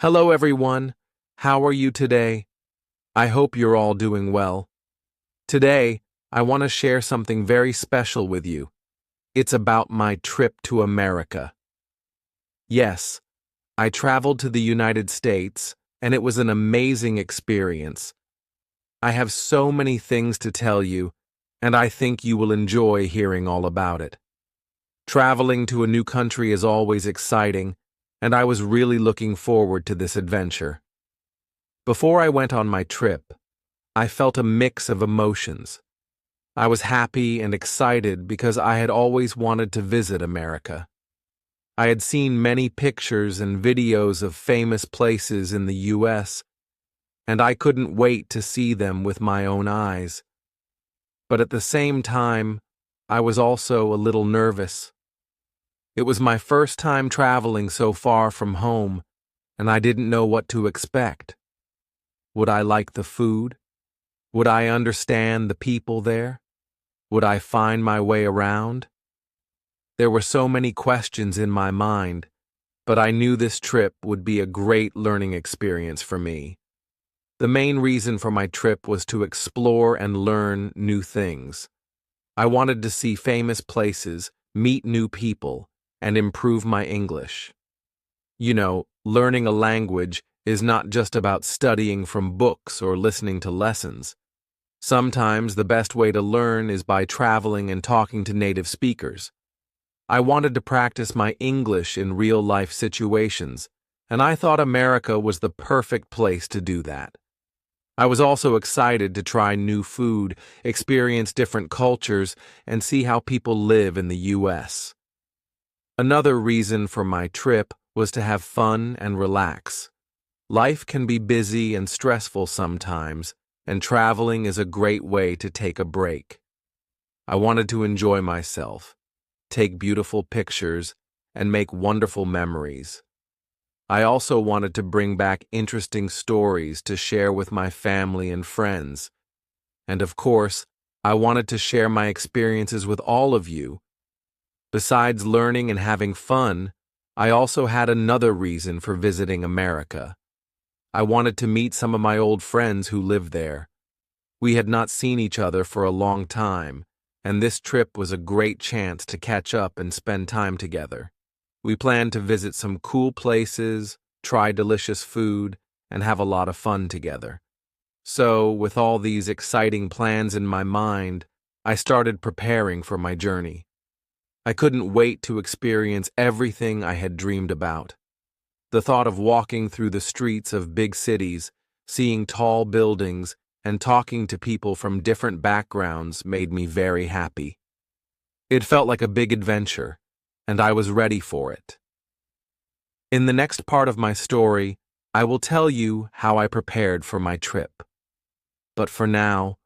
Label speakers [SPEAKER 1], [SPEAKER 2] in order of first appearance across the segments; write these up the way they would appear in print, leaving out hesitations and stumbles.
[SPEAKER 1] Hello, everyone. How are you today? I hope you're all doing well. Today, I want to share something very special with you. It's about my trip to America. Yes, I traveled to the United States, and it was an amazing experience. I have so many things to tell you, and I think you will enjoy hearing all about it. Traveling to a new country is always exciting, and I was really looking forward to this adventure. Before I went on my trip, I felt a mix of emotions. I was happy and excited because I had always wanted to visit America. I had seen many pictures and videos of famous places in the U.S., and I couldn't wait to see them with my own eyes. But at the same time, I was also a little nervous. It was my first time traveling so far from home, and I didn't know what to expect. Would I like the food? Would I understand the people there? Would I find my way around? There were so many questions in my mind, but I knew this trip would be a great learning experience for me. The main reason for my trip was to explore and learn new things. I wanted to see famous places, meet new people, and improve my English. You know, learning a language is not just about studying from books or listening to lessons. Sometimes the best way to learn is by traveling and talking to native speakers. I wanted to practice my English in real-life situations, and I thought America was the perfect place to do that. I was also excited to try new food, experience different cultures, and see how people live in the U.S. Another reason for my trip was to have fun and relax. Life can be busy and stressful sometimes, and traveling is a great way to take a break. I wanted to enjoy myself, take beautiful pictures, and make wonderful memories. I also wanted to bring back interesting stories to share with my family and friends. And of course, I wanted to share my experiences with all of you. Besides learning and having fun, I also had another reason for visiting America. I wanted to meet some of my old friends who lived there. We had not seen each other for a long time, and this trip was a great chance to catch up and spend time together. We planned to visit some cool places, try delicious food, and have a lot of fun together. So, with all these exciting plans in my mind, I started preparing for my journey. I couldn't wait to experience everything I had dreamed about. The thought of walking through the streets of big cities, seeing tall buildings, and talking to people from different backgrounds made me very happy. It felt like a big adventure, and I was ready for it. In the next part of my story, I will tell you how I prepared for my trip. But for now,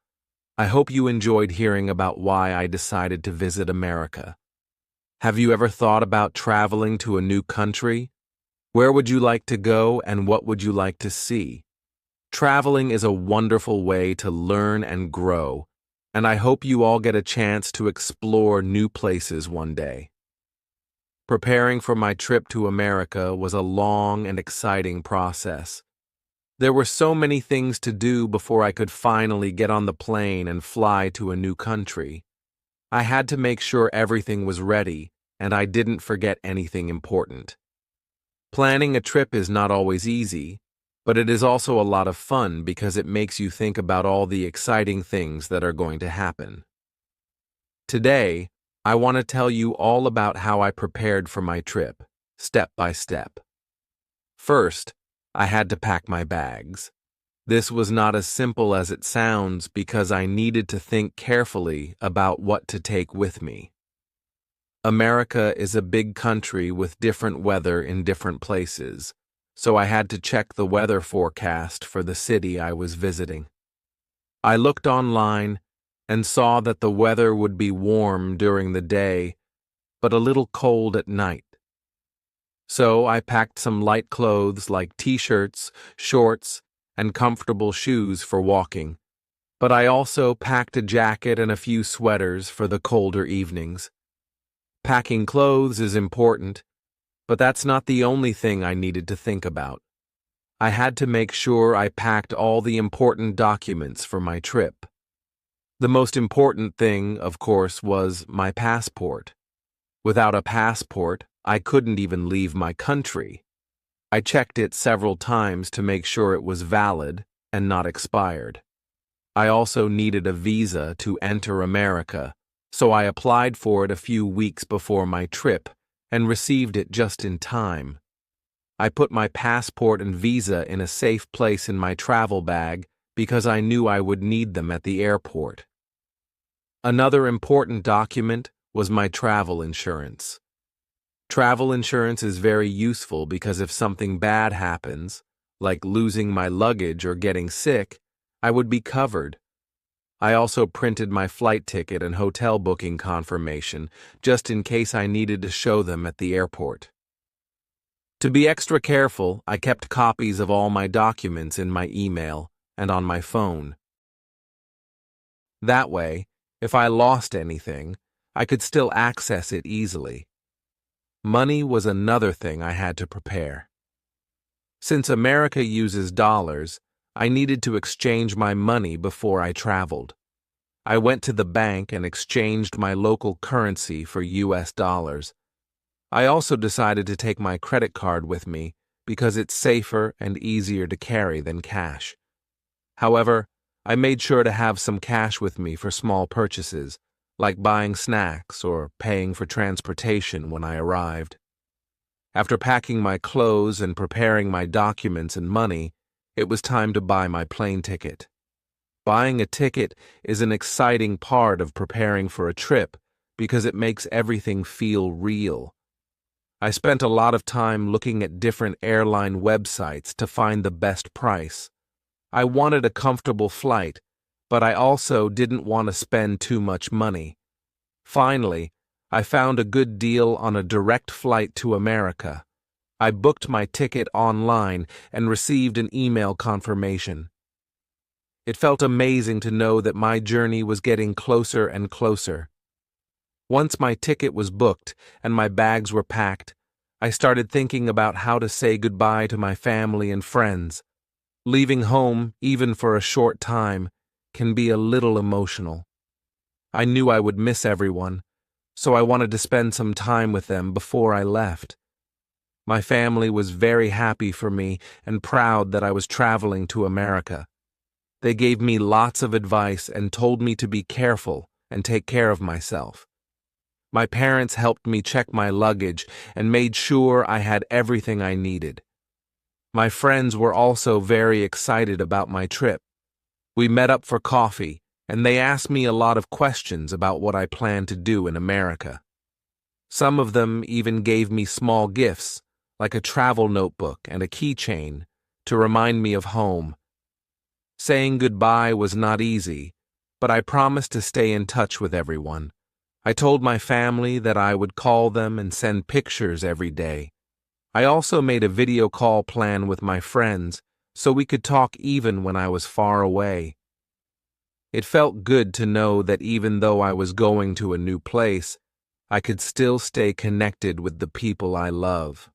[SPEAKER 1] I hope you enjoyed hearing about why I decided to visit America. Have you ever thought about traveling to a new country? Where would you like to go and what would you like to see? Traveling is a wonderful way to learn and grow, and I hope you all get a chance to explore new places one day. Preparing for my trip to America was a long and exciting process. There were so many things to do before I could finally get on the plane and fly to a new country. I had to make sure everything was ready, and I didn't forget anything important. Planning a trip is not always easy, but it is also a lot of fun because it makes you think about all the exciting things that are going to happen. Today, I want to tell you all about how I prepared for my trip, step by step. First, I had to pack my bags. This was not as simple as it sounds because I needed to think carefully about what to take with me. America is a big country with different weather in different places, so I had to check the weather forecast for the city I was visiting. I looked online and saw that the weather would be warm during the day, but a little cold at night. So I packed some light clothes like t-shirts, shorts, and comfortable shoes for walking, but I also packed a jacket and a few sweaters for the colder evenings. Packing clothes is important, but that's not the only thing I needed to think about. I had to make sure I packed all the important documents for my trip. The most important thing, of course, was my passport. Without a passport, I couldn't even leave my country. I checked it several times to make sure it was valid and not expired. I also needed a visa to enter America, so I applied for it a few weeks before my trip and received it just in time. I put my passport and visa in a safe place in my travel bag because I knew I would need them at the airport. Another important document was my travel insurance. Travel insurance is very useful because if something bad happens, like losing my luggage or getting sick, I would be covered. I also printed my flight ticket and hotel booking confirmation just in case I needed to show them at the airport. To be extra careful, I kept copies of all my documents in my email and on my phone. That way, if I lost anything, I could still access it easily. Money was another thing I had to prepare. Since America uses dollars, I needed to exchange my money before I traveled. I went to the bank and exchanged my local currency for US dollars. I also decided to take my credit card with me because it's safer and easier to carry than cash. However, I made sure to have some cash with me for small purchases, like buying snacks or paying for transportation when I arrived. After packing my clothes and preparing my documents and money, it was time to buy my plane ticket. Buying a ticket is an exciting part of preparing for a trip because it makes everything feel real. I spent a lot of time looking at different airline websites to find the best price. I wanted a comfortable flight, but I also didn't want to spend too much money. Finally, I found a good deal on a direct flight to America. I booked my ticket online and received an email confirmation. It felt amazing to know that my journey was getting closer and closer. Once my ticket was booked and my bags were packed, I started thinking about how to say goodbye to my family and friends. Leaving home, even for a short time, can be a little emotional. I knew I would miss everyone, so I wanted to spend some time with them before I left. My family was very happy for me and proud that I was traveling to America. They gave me lots of advice and told me to be careful and take care of myself. My parents helped me check my luggage and made sure I had everything I needed. My friends were also very excited about my trip. We met up for coffee, and they asked me a lot of questions about what I planned to do in America. Some of them even gave me small gifts, like a travel notebook and a keychain, to remind me of home. Saying goodbye was not easy, but I promised to stay in touch with everyone. I told my family that I would call them and send pictures every day. I also made a video call plan with my friends so we could talk even when I was far away. It felt good to know that even though I was going to a new place, I could still stay connected with the people I love.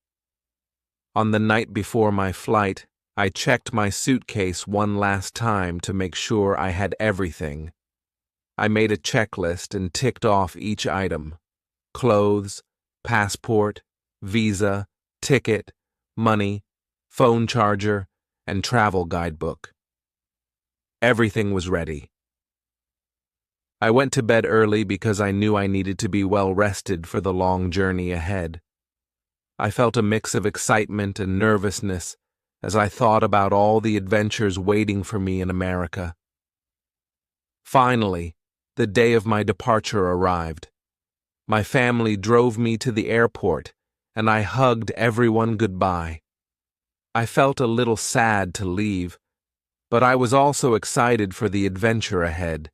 [SPEAKER 1] On the night before my flight, I checked my suitcase one last time to make sure I had everything. I made a checklist and ticked off each item: clothes, passport, visa, ticket, money, phone charger, and travel guidebook. Everything was ready. I went to bed early because I knew I needed to be well rested for the long journey ahead. I felt a mix of excitement and nervousness as I thought about all the adventures waiting for me in America. Finally, the day of my departure arrived. My family drove me to the airport, and I hugged everyone goodbye. I felt a little sad to leave, but I was also excited for the adventure ahead.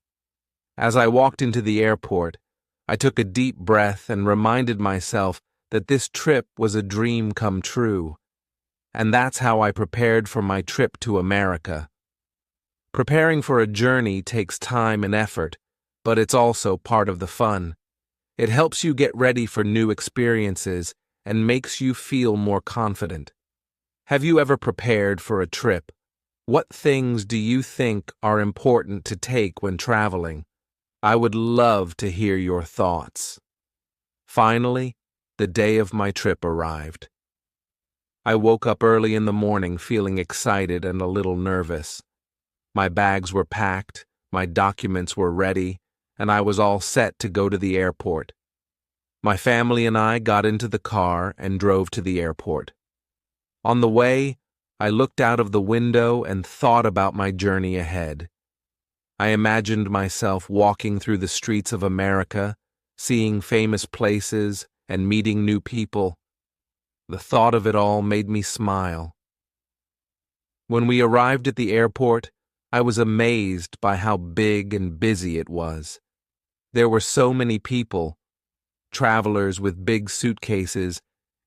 [SPEAKER 1] As I walked into the airport, I took a deep breath and reminded myself that this trip was a dream come true. And that's how I prepared for my trip to America. Preparing for a journey takes time and effort, but it's also part of the fun. It helps you get ready for new experiences and makes you feel more confident. Have you ever prepared for a trip? What things do you think are important to take when traveling? I would love to hear your thoughts. Finally, the day of my trip arrived. I woke up early in the morning feeling excited and a little nervous. My bags were packed, my documents were ready, and I was all set to go to the airport. My family and I got into the car and drove to the airport. On the way, I looked out of the window and thought about my journey ahead. I imagined myself walking through the streets of America, seeing famous places and meeting new people. The thought of it all made me smile. When we arrived at the airport, I was amazed by how big and busy it was. There were so many people, travelers with big suitcases,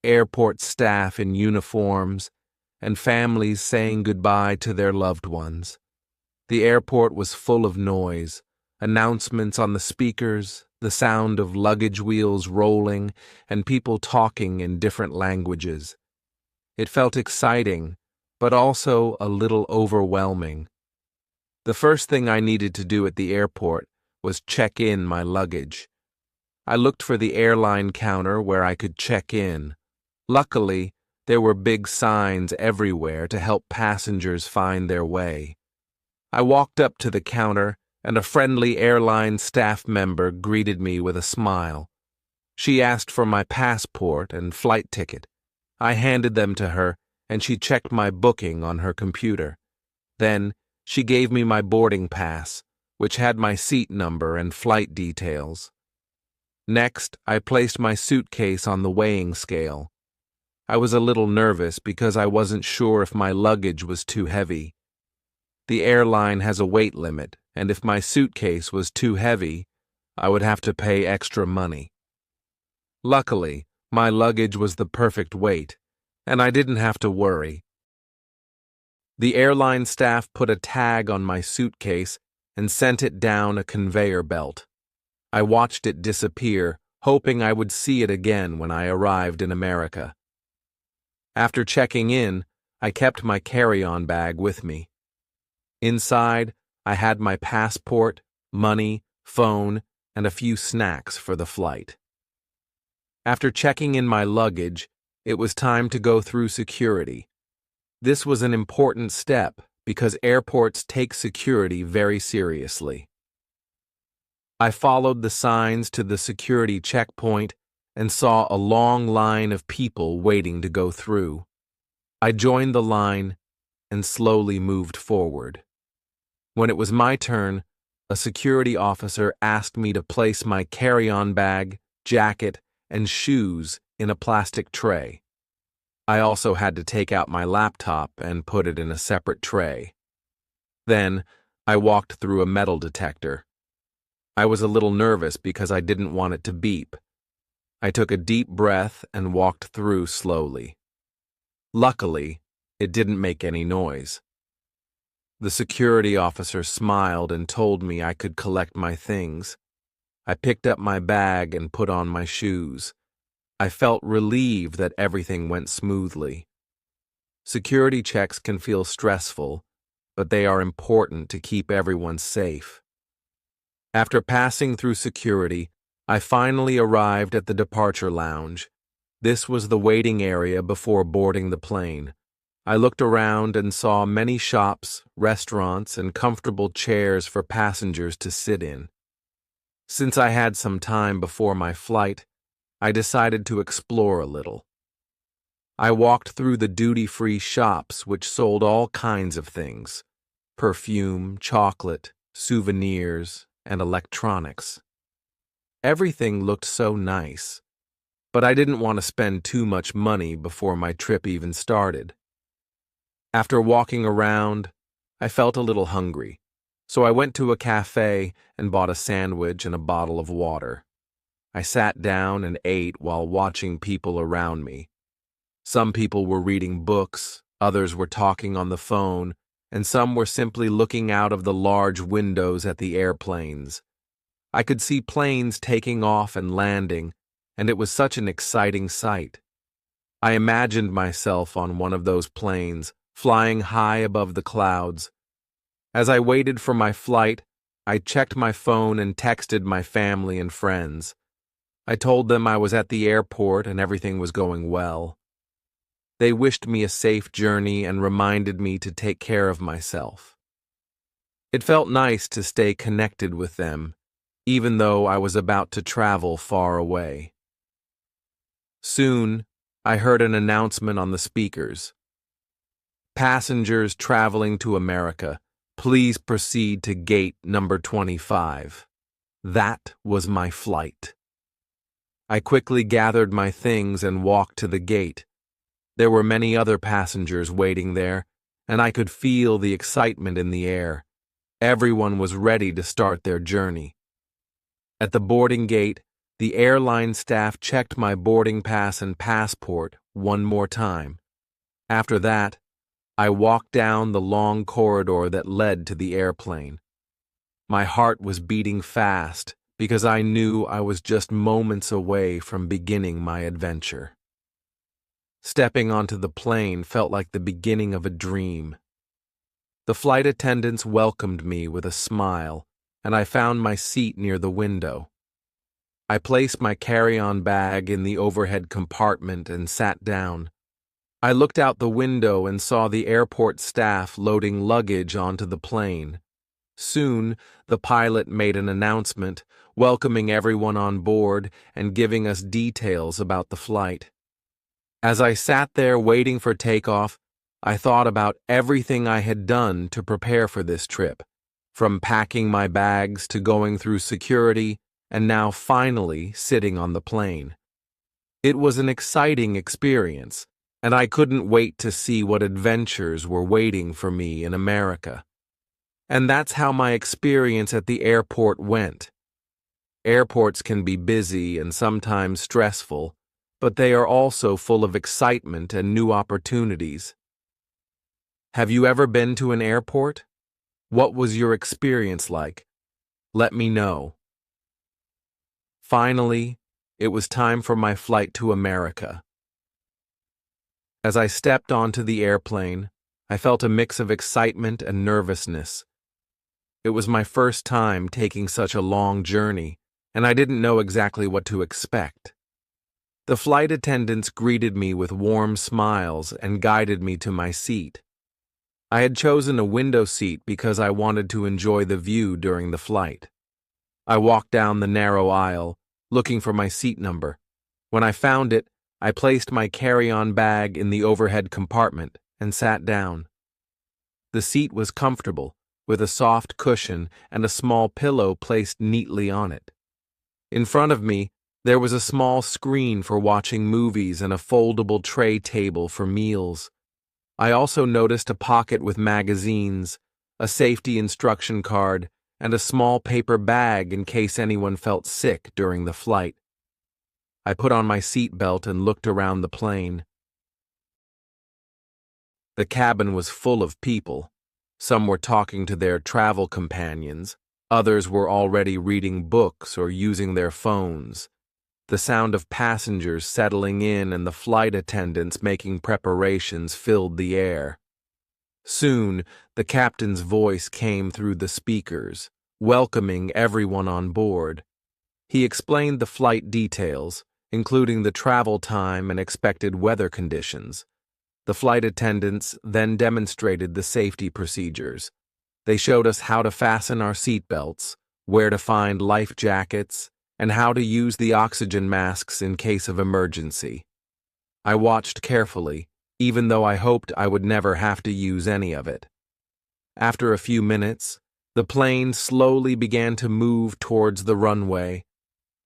[SPEAKER 1] airport staff in uniforms, and families saying goodbye to their loved ones. The airport was full of noise, announcements on the speakers, the sound of luggage wheels rolling, and people talking in different languages. It felt exciting, but also a little overwhelming. The first thing I needed to do at the airport was check in my luggage. I looked for the airline counter where I could check in. Luckily, there were big signs everywhere to help passengers find their way. I walked up to the counter, and a friendly airline staff member greeted me with a smile. She asked for my passport and flight ticket. I handed them to her, and she checked my booking on her computer. Then, she gave me my boarding pass, which had my seat number and flight details. Next, I placed my suitcase on the weighing scale. I was a little nervous because I wasn't sure if my luggage was too heavy. The airline has a weight limit, and if my suitcase was too heavy, I would have to pay extra money. Luckily, my luggage was the perfect weight, and I didn't have to worry. The airline staff put a tag on my suitcase and sent it down a conveyor belt. I watched it disappear, hoping I would see it again when I arrived in America. After checking in, I kept my carry-on bag with me. Inside, I had my passport, money, phone, and a few snacks for the flight. After checking in my luggage, it was time to go through security. This was an important step because airports take security very seriously. I followed the signs to the security checkpoint and saw a long line of people waiting to go through. I joined the line and slowly moved forward. When it was my turn, a security officer asked me to place my carry-on bag, jacket, and shoes in a plastic tray. I also had to take out my laptop and put it in a separate tray. Then, I walked through a metal detector. I was a little nervous because I didn't want it to beep. I took a deep breath and walked through slowly. Luckily, it didn't make any noise. The security officer smiled and told me I could collect my things. I picked up my bag and put on my shoes. I felt relieved that everything went smoothly. Security checks can feel stressful, but they are important to keep everyone safe. After passing through security, I finally arrived at the departure lounge. This was the waiting area before boarding the plane. I looked around and saw many shops, restaurants, and comfortable chairs for passengers to sit in. Since I had some time before my flight, I decided to explore a little. I walked through the duty-free shops which sold all kinds of things: perfume, chocolate, souvenirs, and electronics. Everything looked so nice, but I didn't want to spend too much money before my trip even started. After walking around, I felt a little hungry, so I went to a cafe and bought a sandwich and a bottle of water. I sat down and ate while watching people around me. Some people were reading books, others were talking on the phone, and some were simply looking out of the large windows at the airplanes. I could see planes taking off and landing, and it was such an exciting sight. I imagined myself on one of those planes, flying high above the clouds. As I waited for my flight, I checked my phone and texted my family and friends. I told them I was at the airport and everything was going well. They wished me a safe journey and reminded me to take care of myself. It felt nice to stay connected with them, even though I was about to travel far away. Soon, I heard an announcement on the speakers. Passengers traveling to America, please proceed to gate number 25. That was my flight. I quickly gathered my things and walked to the gate. There were many other passengers waiting there, and I could feel the excitement in the air. Everyone was ready to start their journey. At the boarding gate, the airline staff checked my boarding pass and passport one more time. After that, I walked down the long corridor that led to the airplane. My heart was beating fast because I knew I was just moments away from beginning my adventure. Stepping onto the plane felt like the beginning of a dream. The flight attendants welcomed me with a smile, and I found my seat near the window. I placed my carry-on bag in the overhead compartment and sat down. I looked out the window and saw the airport staff loading luggage onto the plane. Soon, the pilot made an announcement, welcoming everyone on board and giving us details about the flight. As I sat there waiting for takeoff, I thought about everything I had done to prepare for this trip, from packing my bags to going through security, and now finally sitting on the plane. It was an exciting experience, and I couldn't wait to see what adventures were waiting for me in America. And that's how my experience at the airport went. Airports can be busy and sometimes stressful, but they are also full of excitement and new opportunities. Have you ever been to an airport? What was your experience like? Let me know. Finally, it was time for my flight to America. As I stepped onto the airplane, I felt a mix of excitement and nervousness. It was my first time taking such a long journey, and I didn't know exactly what to expect. The flight attendants greeted me with warm smiles and guided me to my seat. I had chosen a window seat because I wanted to enjoy the view during the flight. I walked down the narrow aisle, looking for my seat number. When I found it, I placed my carry-on bag in the overhead compartment and sat down. The seat was comfortable, with a soft cushion and a small pillow placed neatly on it. In front of me, there was a small screen for watching movies and a foldable tray table for meals. I also noticed a pocket with magazines, a safety instruction card, and a small paper bag in case anyone felt sick during the flight. I put on my seatbelt and looked around the plane. The cabin was full of people. Some were talking to their travel companions. Others were already reading books or using their phones. The sound of passengers settling in and the flight attendants making preparations filled the air. Soon, the captain's voice came through the speakers, welcoming everyone on board. He explained the flight details, including the travel time and expected weather conditions. The flight attendants then demonstrated the safety procedures. They showed us how to fasten our seatbelts, where to find life jackets, and how to use the oxygen masks in case of emergency. I watched carefully, even though I hoped I would never have to use any of it. After a few minutes, the plane slowly began to move towards the runway.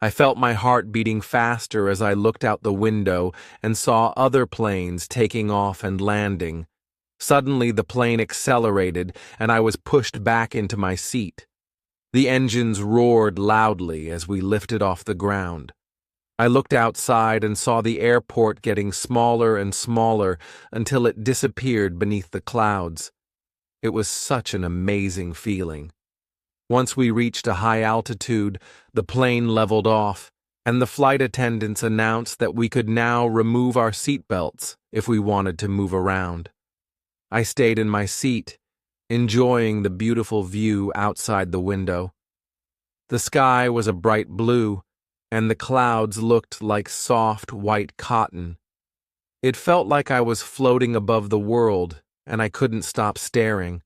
[SPEAKER 1] I felt my heart beating faster as I looked out the window and saw other planes taking off and landing. Suddenly, the plane accelerated, and I was pushed back into my seat. The engines roared loudly as we lifted off the ground. I looked outside and saw the airport getting smaller and smaller until it disappeared beneath the clouds. It was such an amazing feeling. Once we reached a high altitude, the plane leveled off, and the flight attendants announced that we could now remove our seatbelts if we wanted to move around. I stayed in my seat, enjoying the beautiful view outside the window. The sky was a bright blue, and the clouds looked like soft white cotton. It felt like I was floating above the world, and I couldn't stop staring.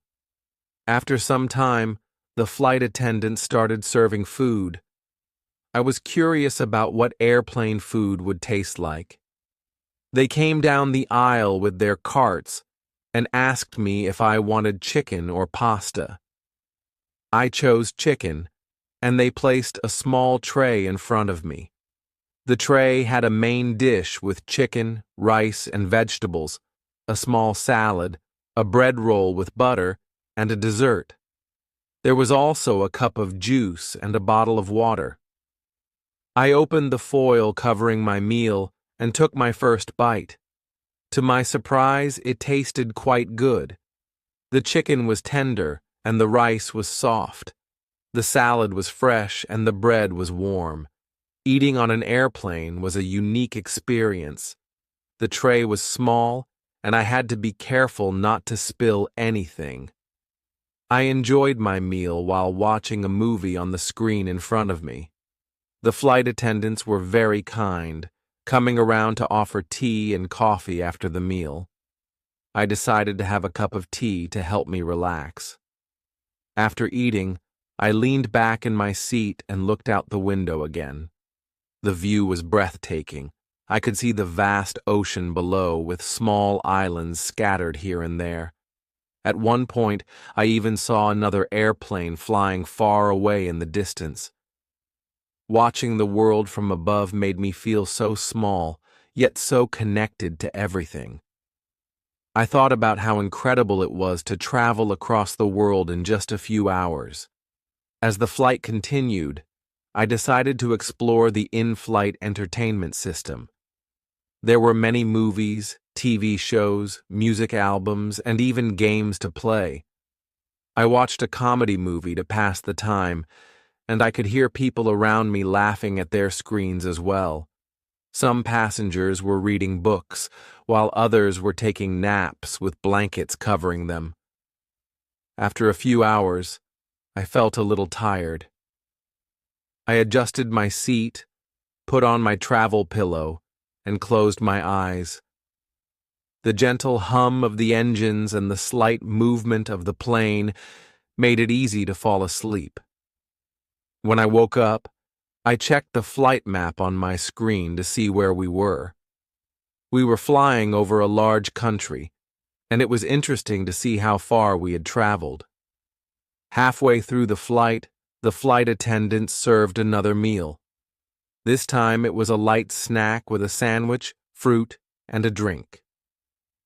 [SPEAKER 1] After some time, the flight attendants started serving food. I was curious about what airplane food would taste like. They came down the aisle with their carts and asked me if I wanted chicken or pasta. I chose chicken, and they placed a small tray in front of me. The tray had a main dish with chicken, rice, and vegetables, a small salad, a bread roll with butter, and a dessert. There was also a cup of juice and a bottle of water. I opened the foil covering my meal and took my first bite. To my surprise, it tasted quite good. The chicken was tender and the rice was soft. The salad was fresh and the bread was warm. Eating on an airplane was a unique experience. The tray was small, and I had to be careful not to spill anything. I enjoyed my meal while watching a movie on the screen in front of me. The flight attendants were very kind, coming around to offer tea and coffee after the meal. I decided to have a cup of tea to help me relax. After eating, I leaned back in my seat and looked out the window again. The view was breathtaking. I could see the vast ocean below with small islands scattered here and there. At one point, I even saw another airplane flying far away in the distance. Watching the world from above made me feel so small, yet so connected to everything. I thought about how incredible it was to travel across the world in just a few hours. As the flight continued, I decided to explore the in-flight entertainment system. There were many movies, TV shows, music albums, and even games to play. I watched a comedy movie to pass the time, and I could hear people around me laughing at their screens as well. Some passengers were reading books, while others were taking naps with blankets covering them. After a few hours, I felt a little tired. I adjusted my seat, put on my travel pillow, and closed my eyes. The gentle hum of the engines and the slight movement of the plane made it easy to fall asleep. When I woke up, I checked the flight map on my screen to see where we were. We were flying over a large country, and it was interesting to see how far we had traveled. Halfway through the flight attendant served another meal. This time it was a light snack with a sandwich, fruit, and a drink.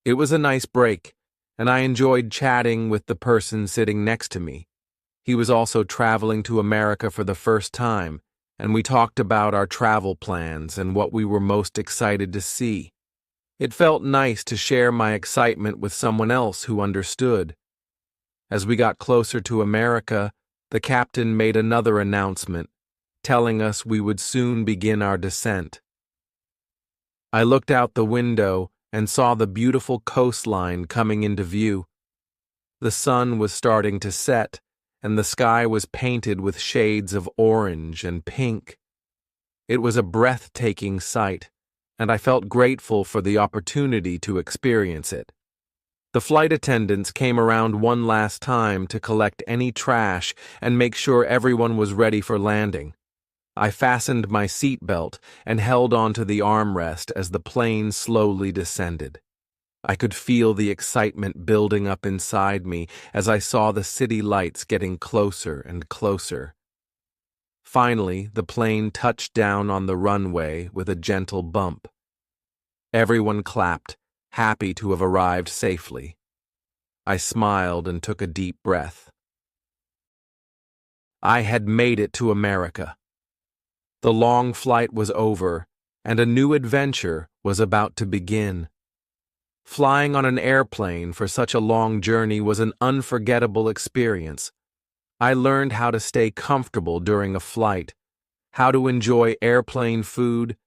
[SPEAKER 1] It was a nice break, and I enjoyed chatting with the person sitting next to me. He was also traveling to America for the first time, and we talked about our travel plans and what we were most excited to see. It felt nice to share my excitement with someone else who understood. As we got closer to America, the captain made another announcement, telling us we would soon begin our descent. I looked out the window and saw the beautiful coastline coming into view. The sun was starting to set, and the sky was painted with shades of orange and pink. It was a breathtaking sight, and I felt grateful for the opportunity to experience it. The flight attendants came around one last time to collect any trash and make sure everyone was ready for landing. I fastened my seatbelt and held onto the armrest as the plane slowly descended. I could feel the excitement building up inside me as I saw the city lights getting closer and closer. Finally, the plane touched down on the runway with a gentle bump. Everyone clapped, happy to have arrived safely. I smiled and took a deep breath. I had made it to America. The long flight was over, and a new adventure was about to begin. Flying on an airplane for such a long journey was an unforgettable experience. I learned how to stay comfortable during a flight, how to enjoy airplane food,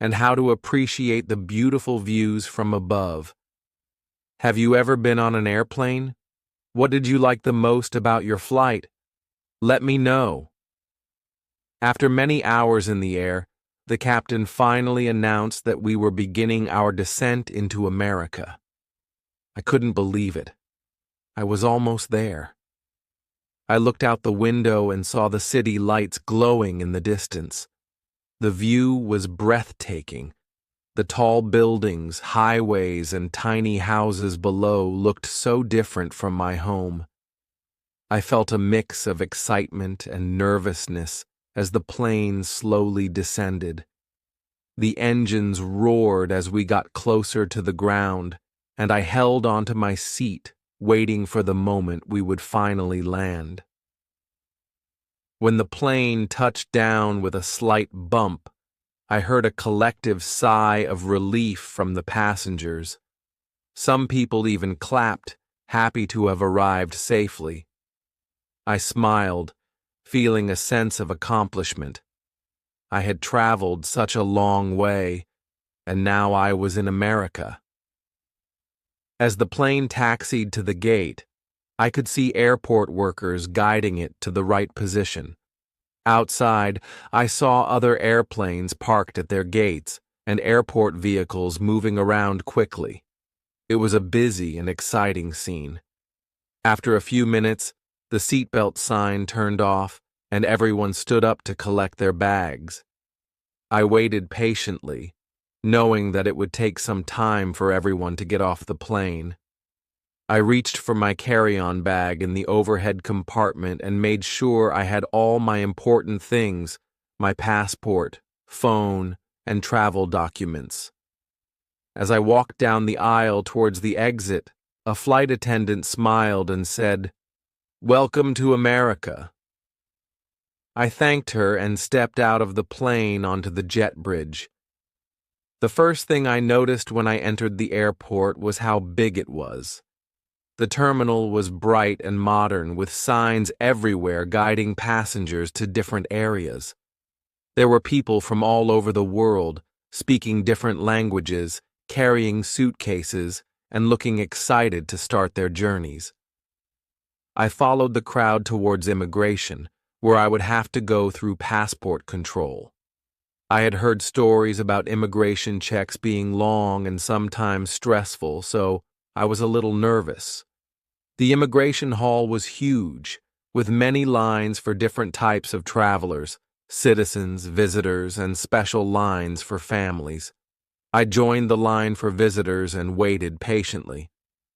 [SPEAKER 1] and how to appreciate the beautiful views from above. Have you ever been on an airplane? What did you like the most about your flight? Let me know. After many hours in the air, the captain finally announced that we were beginning our descent into America. I couldn't believe it. I was almost there. I looked out the window and saw the city lights glowing in the distance. The view was breathtaking. The tall buildings, highways, and tiny houses below looked so different from my home. I felt a mix of excitement and nervousness as the plane slowly descended. The engines roared as we got closer to the ground, and I held onto my seat, waiting for the moment we would finally land. When the plane touched down with a slight bump, I heard a collective sigh of relief from the passengers. Some people even clapped, happy to have arrived safely. I smiled, feeling a sense of accomplishment. I had traveled such a long way, and now I was in America. As the plane taxied to the gate, I could see airport workers guiding it to the right position. Outside, I saw other airplanes parked at their gates and airport vehicles moving around quickly. It was a busy and exciting scene. After a few minutes, the seatbelt sign turned off and everyone stood up to collect their bags. I waited patiently, knowing that it would take some time for everyone to get off the plane. I reached for my carry-on bag in the overhead compartment and made sure I had all my important things, my passport, phone, and travel documents. As I walked down the aisle towards the exit, a flight attendant smiled and said, "Welcome to America." I thanked her and stepped out of the plane onto the jet bridge. The first thing I noticed when I entered the airport was how big it was. The terminal was bright and modern, with signs everywhere guiding passengers to different areas. There were people from all over the world, speaking different languages, carrying suitcases, and looking excited to start their journeys. I followed the crowd towards immigration, where I would have to go through passport control. I had heard stories about immigration checks being long and sometimes stressful, so I was a little nervous. The immigration hall was huge, with many lines for different types of travelers, citizens, visitors, and special lines for families. I joined the line for visitors and waited patiently.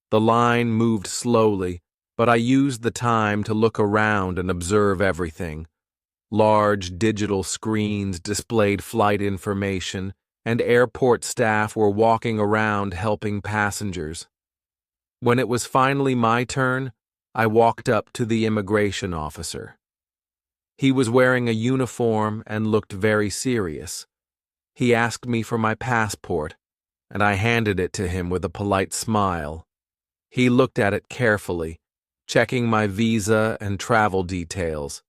[SPEAKER 1] The line moved slowly, but I used the time to look around and observe everything. Large digital screens displayed flight information, and airport staff were walking around helping passengers. When it was finally my turn, I walked up to the immigration officer. He was wearing a uniform and looked very serious. He asked me for my passport, and I handed it to him with a polite smile. He looked at it carefully, checking my visa and travel details.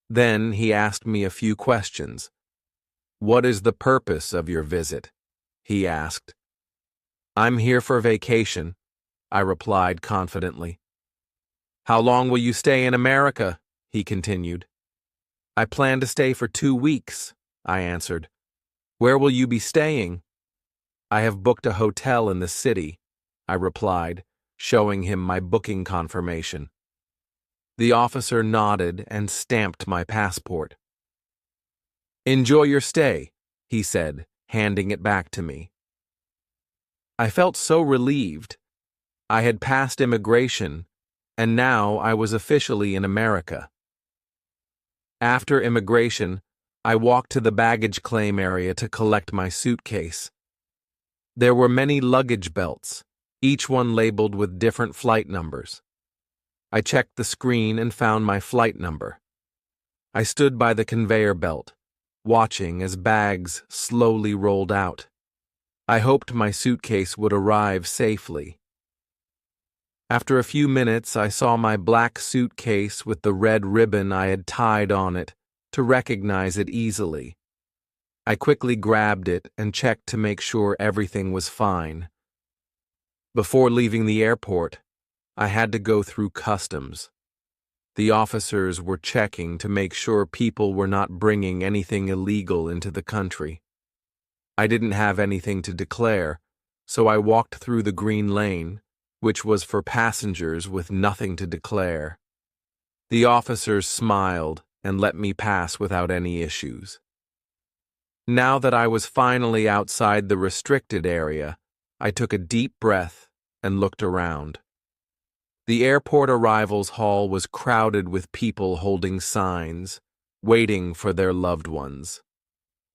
[SPEAKER 1] Then he asked me a few questions. "What is the purpose of your visit?" he asked. "I'm here for vacation," I replied confidently. "How long will you stay in America?" he continued. "I plan to stay for 2 weeks," I answered. "Where will you be staying?" "I have booked a hotel in the city," I replied, showing him my booking confirmation. The officer nodded and stamped my passport. "Enjoy your stay," he said, handing it back to me. I felt so relieved. I had passed immigration, and now I was officially in America. After immigration, I walked to the baggage claim area to collect my suitcase. There were many luggage belts, each one labeled with different flight numbers. I checked the screen and found my flight number. I stood by the conveyor belt, watching as bags slowly rolled out. I hoped my suitcase would arrive safely. After a few minutes, I saw my black suitcase with the red ribbon I had tied on it to recognize it easily. I quickly grabbed it and checked to make sure everything was fine. Before leaving the airport, I had to go through customs. The officers were checking to make sure people were not bringing anything illegal into the country. I didn't have anything to declare, so I walked through the green lane, which was for passengers with nothing to declare. The officers smiled and let me pass without any issues. Now that I was finally outside the restricted area, I took a deep breath and looked around. The airport arrivals hall was crowded with people holding signs, waiting for their loved ones.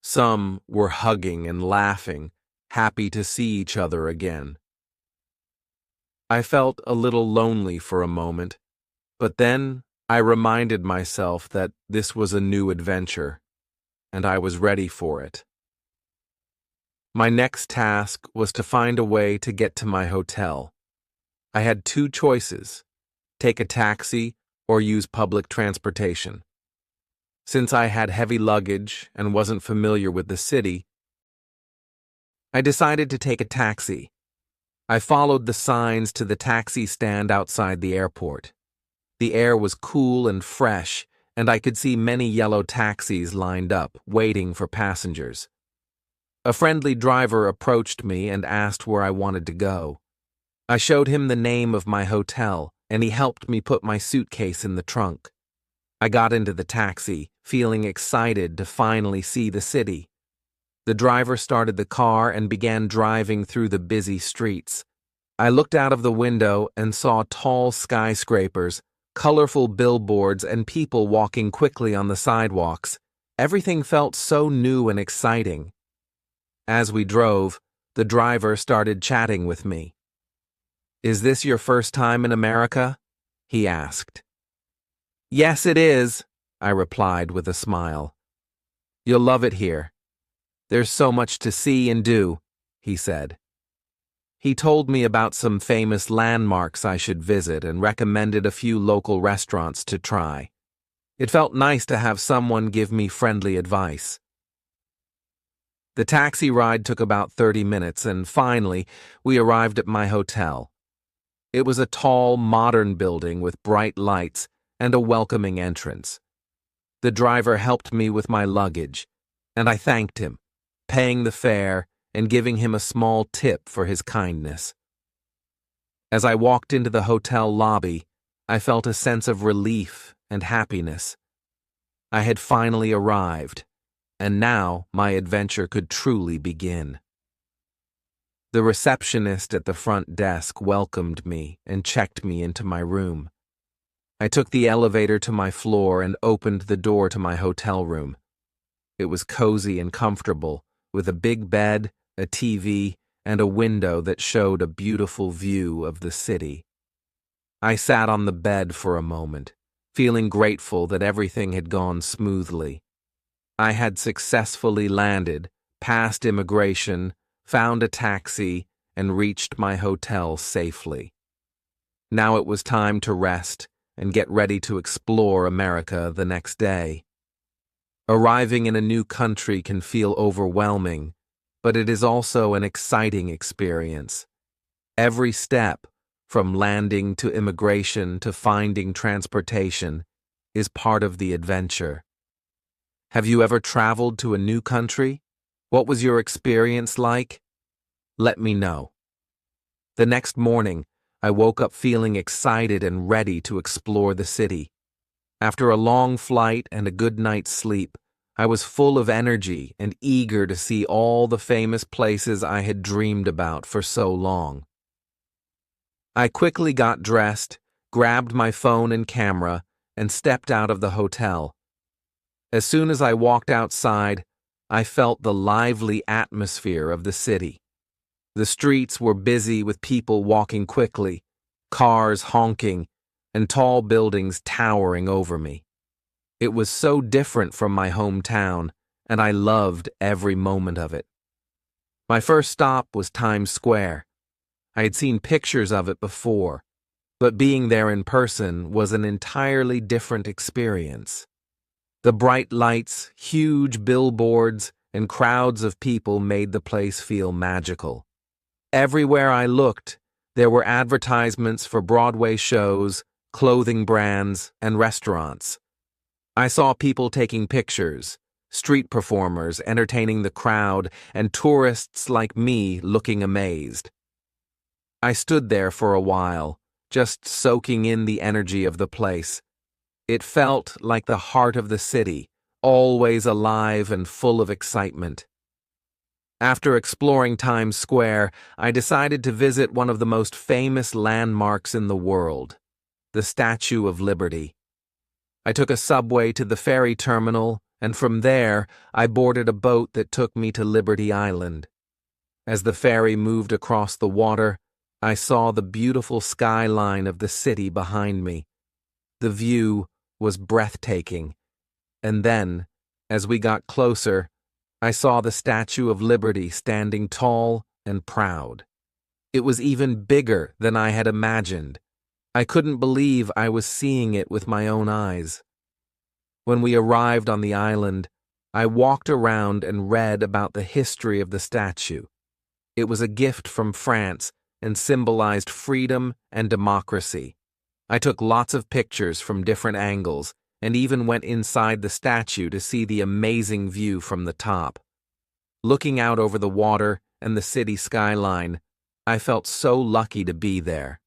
[SPEAKER 1] Some were hugging and laughing, happy to see each other again. I felt a little lonely for a moment, but then I reminded myself that this was a new adventure, and I was ready for it. My next task was to find a way to get to my hotel. I had two choices: take a taxi or use public transportation. Since I had heavy luggage and wasn't familiar with the city, I decided to take a taxi. I followed the signs to the taxi stand outside the airport. The air was cool and fresh, and I could see many yellow taxis lined up, waiting for passengers. A friendly driver approached me and asked where I wanted to go. I showed him the name of my hotel, and he helped me put my suitcase in the trunk. I got into the taxi, feeling excited to finally see the city. The driver started the car and began driving through the busy streets. I looked out of the window and saw tall skyscrapers, colorful billboards, and people walking quickly on the sidewalks. Everything felt so new and exciting. As we drove, the driver started chatting with me. "Is this your first time in America?" he asked. "Yes, it is," I replied with a smile. "You'll love it here. There's so much to see and do," he said. He told me about some famous landmarks I should visit and recommended a few local restaurants to try. It felt nice to have someone give me friendly advice. The taxi ride took about 30 minutes, and finally, we arrived at my hotel. It was a tall, modern building with bright lights and a welcoming entrance. The driver helped me with my luggage, and I thanked him, paying the fare and giving him a small tip for his kindness. As I walked into the hotel lobby, I felt a sense of relief and happiness. I had finally arrived, and now my adventure could truly begin. The receptionist at the front desk welcomed me and checked me into my room. I took the elevator to my floor and opened the door to my hotel room. It was cozy and comfortable, with a big bed, a TV, and a window that showed a beautiful view of the city. I sat on the bed for a moment, feeling grateful that everything had gone smoothly. I had successfully landed, passed immigration, found a taxi, and reached my hotel safely. Now it was time to rest and get ready to explore America the next day. Arriving in a new country can feel overwhelming, but it is also an exciting experience. Every step, from landing to immigration to finding transportation, is part of the adventure. Have you ever traveled to a new country? What was your experience like? Let me know. The next morning, I woke up feeling excited and ready to explore the city. After a long flight and a good night's sleep, I was full of energy and eager to see all the famous places I had dreamed about for so long. I quickly got dressed, grabbed my phone and camera, and stepped out of the hotel. As soon as I walked outside, I felt the lively atmosphere of the city. The streets were busy with people walking quickly, cars honking, and tall buildings towering over me. It was so different from my hometown, and I loved every moment of it. My first stop was Times Square. I had seen pictures of it before, but being there in person was an entirely different experience. The bright lights, huge billboards, and crowds of people made the place feel magical. Everywhere I looked, there were advertisements for Broadway shows, clothing brands, and restaurants. I saw people taking pictures, street performers entertaining the crowd, and tourists like me looking amazed. I stood there for a while, just soaking in the energy of the place. It felt like the heart of the city, always alive and full of excitement. After exploring Times Square, I decided to visit one of the most famous landmarks in the world, the Statue of Liberty. I took a subway to the ferry terminal, and from there, I boarded a boat that took me to Liberty Island. As the ferry moved across the water, I saw the beautiful skyline of the city behind me. The view was breathtaking, and then, as we got closer, I saw the Statue of Liberty standing tall and proud. It was even bigger than I had imagined. I couldn't believe I was seeing it with my own eyes. When we arrived on the island, I walked around and read about the history of the statue. It was a gift from France and symbolized freedom and democracy. I took lots of pictures from different angles and even went inside the statue to see the amazing view from the top. Looking out over the water and the city skyline, I felt so lucky to be there.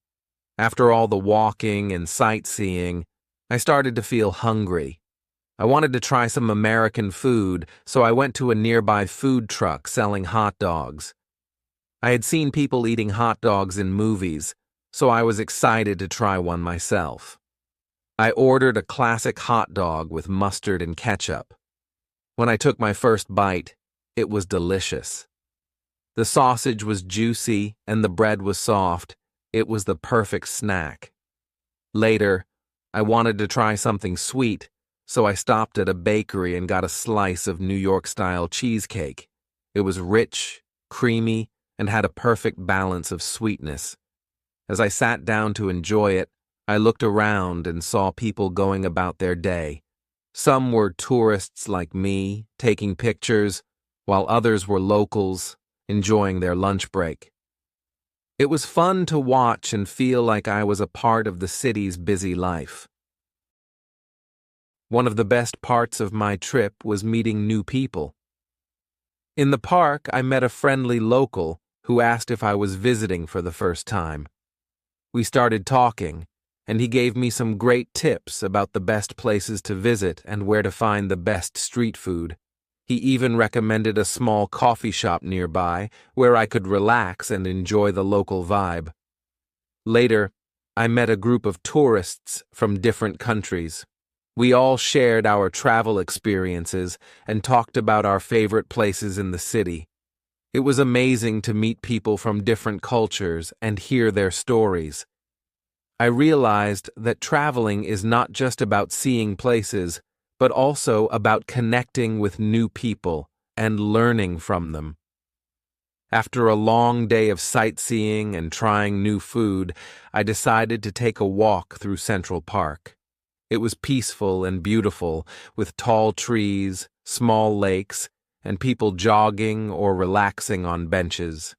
[SPEAKER 1] After all the walking and sightseeing, I started to feel hungry. I wanted to try some American food, so I went to a nearby food truck selling hot dogs. I had seen people eating hot dogs in movies, so I was excited to try one myself. I ordered a classic hot dog with mustard and ketchup. When I took my first bite, it was delicious. The sausage was juicy and the bread was soft. It was the perfect snack. Later, I wanted to try something sweet, so I stopped at a bakery and got a slice of New York-style cheesecake. It was rich, creamy, and had a perfect balance of sweetness. As I sat down to enjoy it, I looked around and saw people going about their day. Some were tourists like me, taking pictures, while others were locals, enjoying their lunch break. It was fun to watch and feel like I was a part of the city's busy life. One of the best parts of my trip was meeting new people. In the park, I met a friendly local who asked if I was visiting for the first time. We started talking, and he gave me some great tips about the best places to visit and where to find the best street food. He even recommended a small coffee shop nearby where I could relax and enjoy the local vibe. Later, I met a group of tourists from different countries. We all shared our travel experiences and talked about our favorite places in the city. It was amazing to meet people from different cultures and hear their stories. I realized that traveling is not just about seeing places, but also about connecting with new people and learning from them. After a long day of sightseeing and trying new food, I decided to take a walk through Central Park. It was peaceful and beautiful, with tall trees, small lakes, and people jogging or relaxing on benches.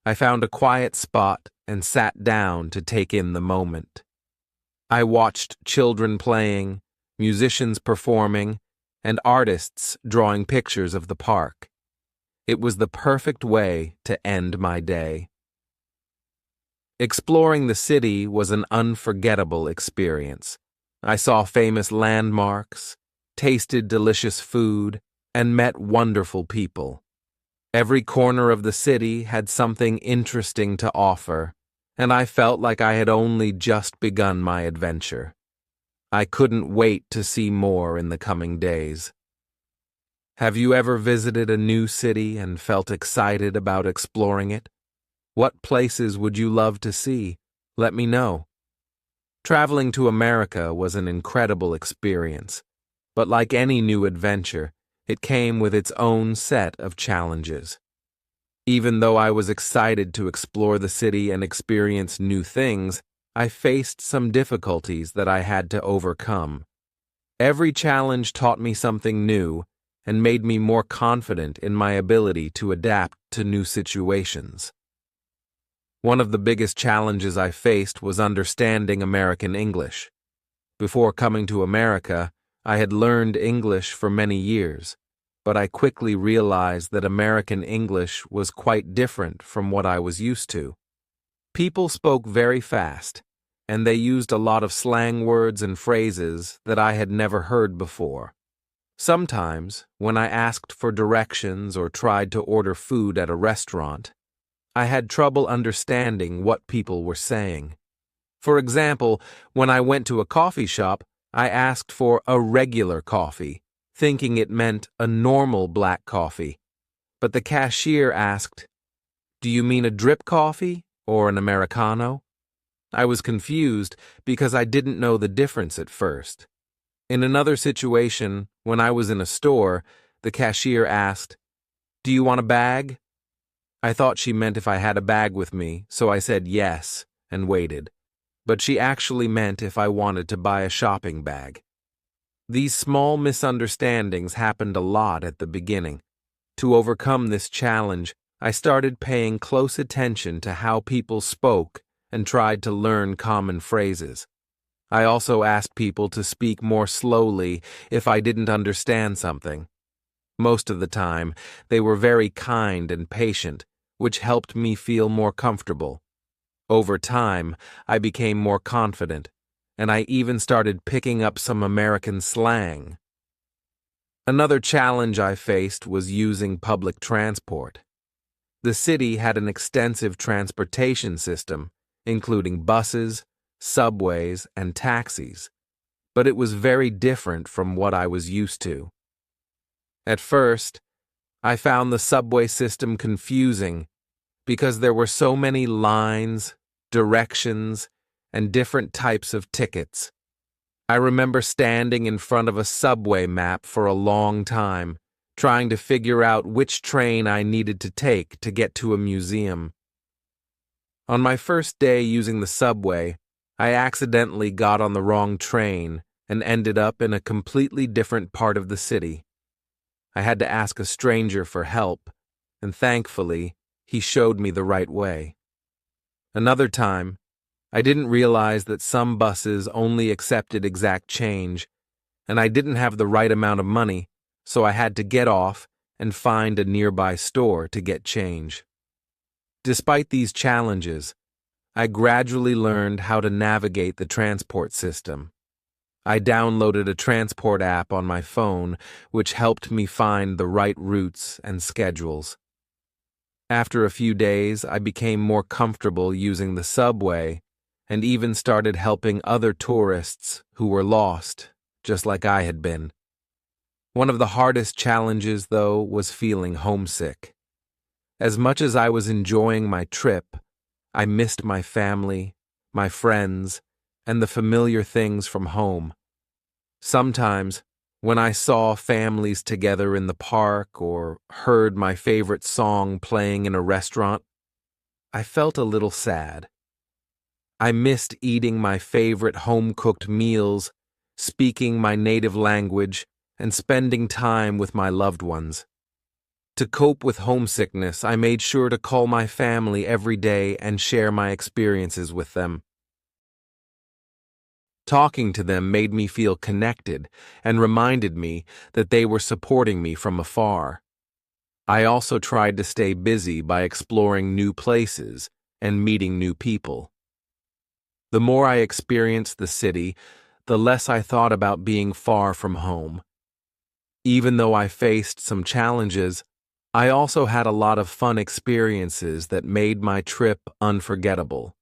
[SPEAKER 1] I found a quiet spot and sat down to take in the moment. I watched children playing, musicians performing, and artists drawing pictures of the park. It was the perfect way to end my day. Exploring the city was an unforgettable experience. I saw famous landmarks, tasted delicious food, and met wonderful people. Every corner of the city had something interesting to offer, and I felt like I had only just begun my adventure. I couldn't wait to see more in the coming days. Have you ever visited a new city and felt excited about exploring it? What places would you love to see? Let me know. Traveling to America was an incredible experience, but like any new adventure, it came with its own set of challenges. Even though I was excited to explore the city and experience new things, I faced some difficulties that I had to overcome. Every challenge taught me something new and made me more confident in my ability to adapt to new situations. One of the biggest challenges I faced was understanding American English. Before coming to America, I had learned English for many years, but I quickly realized that American English was quite different from what I was used to. People spoke very fast, and they used a lot of slang words and phrases that I had never heard before. Sometimes, when I asked for directions or tried to order food at a restaurant, I had trouble understanding what people were saying. For example, when I went to a coffee shop, I asked for a regular coffee, thinking it meant a normal black coffee. But the cashier asked, "Do you mean a drip coffee or an Americano?" I was confused because I didn't know the difference at first. In another situation, when I was in a store, the cashier asked, "Do you want a bag?" I thought she meant if I had a bag with me, so I said yes and waited. But she actually meant if I wanted to buy a shopping bag. These small misunderstandings happened a lot at the beginning. To overcome this challenge, I started paying close attention to how people spoke and tried to learn common phrases. I also asked people to speak more slowly if I didn't understand something. Most of the time, they were very kind and patient, which helped me feel more comfortable. Over time, I became more confident, and I even started picking up some American slang. Another challenge I faced was using public transport. The city had an extensive transportation system, including buses, subways, and taxis, but it was very different from what I was used to. At first, I found the subway system confusing because there were so many lines, directions, and different types of tickets. I remember standing in front of a subway map for a long time, trying to figure out which train I needed to take to get to a museum. On my first day using the subway, I accidentally got on the wrong train and ended up in a completely different part of the city. I had to ask a stranger for help, and thankfully, he showed me the right way. Another time, I didn't realize that some buses only accepted exact change, and I didn't have the right amount of money, so I had to get off and find a nearby store to get change. Despite these challenges, I gradually learned how to navigate the transport system. I downloaded a transport app on my phone, which helped me find the right routes and schedules. After a few days, I became more comfortable using the subway and even started helping other tourists who were lost, just like I had been. One of the hardest challenges, though, was feeling homesick. As much as I was enjoying my trip, I missed my family, my friends, and the familiar things from home. Sometimes, when I saw families together in the park or heard my favorite song playing in a restaurant, I felt a little sad. I missed eating my favorite home-cooked meals, speaking my native language, and spending time with my loved ones. To cope with homesickness, I made sure to call my family every day and share my experiences with them. Talking to them made me feel connected and reminded me that they were supporting me from afar. I also tried to stay busy by exploring new places and meeting new people. The more I experienced the city, the less I thought about being far from home. Even though I faced some challenges, I also had a lot of fun experiences that made my trip unforgettable.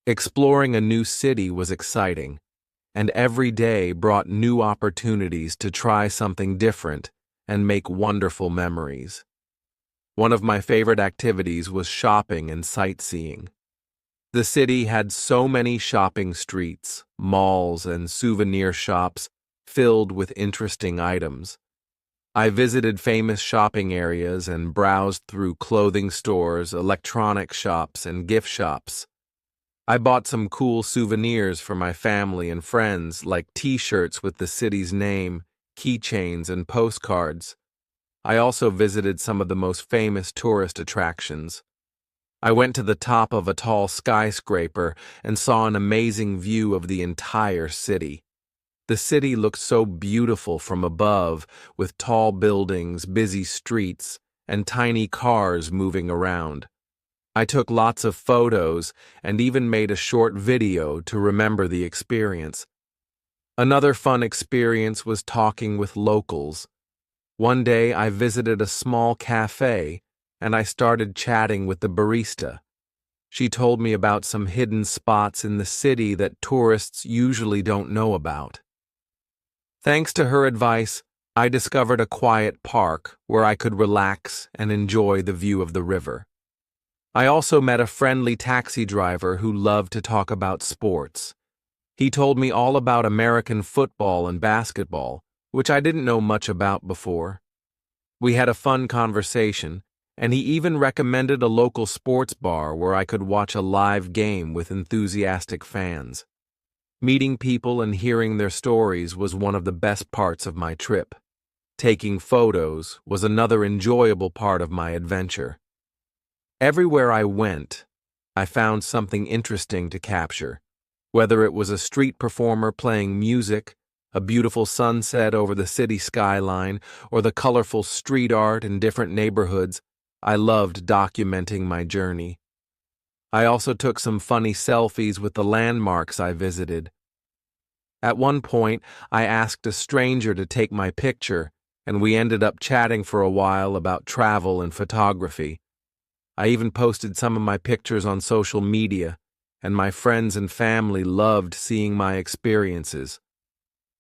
[SPEAKER 1] Exploring a new city was exciting, and every day brought new opportunities to try something different and make wonderful memories. One of my favorite activities was shopping and sightseeing. The city had so many shopping streets, malls, and souvenir shops filled with interesting items. I visited famous shopping areas and browsed through clothing stores, electronic shops, and gift shops. I bought some cool souvenirs for my family and friends, like t-shirts with the city's name, keychains, and postcards. I also visited some of the most famous tourist attractions. I went to the top of a tall skyscraper and saw an amazing view of the entire city. The city looked so beautiful from above, with tall buildings, busy streets, and tiny cars moving around. I took lots of photos and even made a short video to remember the experience. Another fun experience was talking with locals. One day I visited a small cafe and I started chatting with the barista. She told me about some hidden spots in the city that tourists usually don't know about. Thanks to her advice, I discovered a quiet park where I could relax and enjoy the view of the river. I also met a friendly taxi driver who loved to talk about sports. He told me all about American football and basketball, which I didn't know much about before. We had a fun conversation, and he even recommended a local sports bar where I could watch a live game with enthusiastic fans. Meeting people and hearing their stories was one of the best parts of my trip. Taking photos was another enjoyable part of my adventure. Everywhere I went, I found something interesting to capture. Whether it was a street performer playing music, a beautiful sunset over the city skyline, or the colorful street art in different neighborhoods, I loved documenting my journey. I also took some funny selfies with the landmarks I visited. At one point, I asked a stranger to take my picture, and we ended up chatting for a while about travel and photography. I even posted some of my pictures on social media, and my friends and family loved seeing my experiences.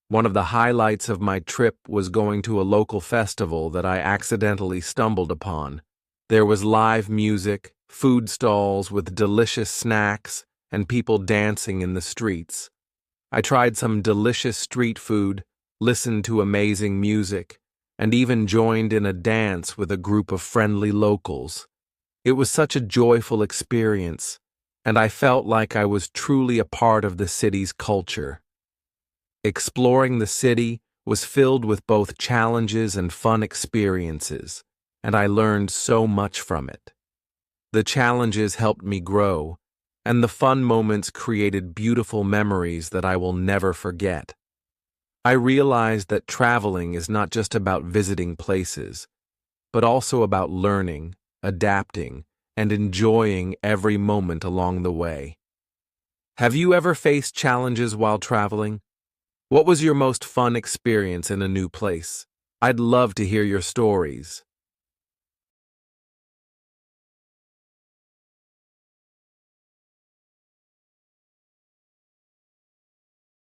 [SPEAKER 1] One of the highlights of my trip was going to a local festival that I accidentally stumbled upon. There was live music, food stalls with delicious snacks, and people dancing in the streets. I tried some delicious street food, listened to amazing music, and even joined in a dance with a group of friendly locals. It was such a joyful experience, and I felt like I was truly a part of the city's culture. Exploring the city was filled with both challenges and fun experiences, and I learned so much from it. The challenges helped me grow, and the fun moments created beautiful memories that I will never forget. I realized that traveling is not just about visiting places, but also about learning, adapting, and enjoying every moment along the way. Have you ever faced challenges while traveling? What was your most fun experience in a new place? I'd love to hear your stories.